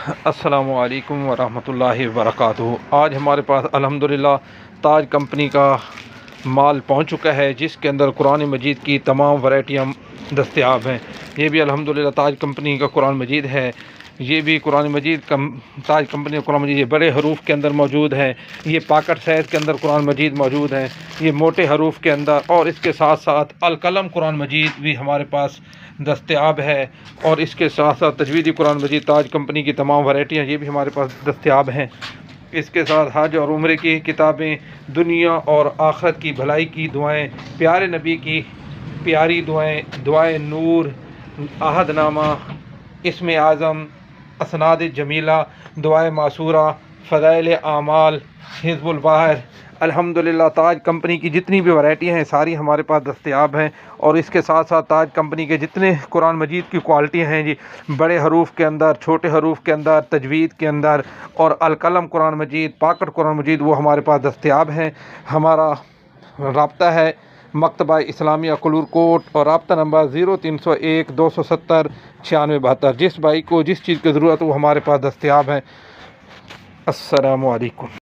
अस्सलामु अलैकुम वरहमतुल्लाहि वबरकातुहू। आज हमारे पास अल्हम्दुलिल्लाह ताज कंपनी का माल पहुंच चुका है, जिसके अंदर कुरान मजीद की तमाम वैरायटियाँ दस्तयाब हैं। ये भी अल्हम्दुलिल्लाह ताज कंपनी का कुरान मजीद है। ये भी कुरान मजीद ताज कंपनी का कुरान मजीद ये बड़े हरूफ के अंदर मौजूद है। ये पाकट साइज़ के अंदर कुरान मजीद मौजूद है, ये मोटे हरूफ के अंदर। और इसके साथ साथ अलकलम कुरान मजीद भी हमारे पास दस्तयाब है। और इसके साथ साथ तजवीदी कुरान मजीद ताज कंपनी की तमाम वैरायटियाँ ये भी हमारे पास दस्तयाब हैं। इसके साथ हज और उम्रे की किताबें, दुनिया और आखिरत की भलाई की दुआएं, प्यारे नबी की प्यारी दुआएं, दुआए नूर, अहदनामा, इसमें आज़म, असनाद जमीला, दुआए मासूरा, फ़ज़ाइल आमाल, हिज़्बुल बाहर। अल्हम्दुलिल्लाह ताज कंपनी की जितनी भी वैरायटियाँ हैं सारी हमारे पास दस्तयाब हैं। और इसके साथ साथ ताज कंपनी के जितने कुरान मजीद की क्वालिटी हैं जी, बड़े हरूफ के अंदर, छोटे हरूफ के अंदर, तजवीद के अंदर और अलकलम कुरान मजीद, पाकट कुरान मजीद, वो हमारे पास दस्तयाब हैं। हमारा राब्ता है मकतबा इस्लामिया कुलूर कोट और राब्ता नंबर 0301 270 9672। जिस भाई को जिस चीज़ की ज़रूरत है वो हमारे पास दस्तयाब है। अस्सलामु अलैकुम।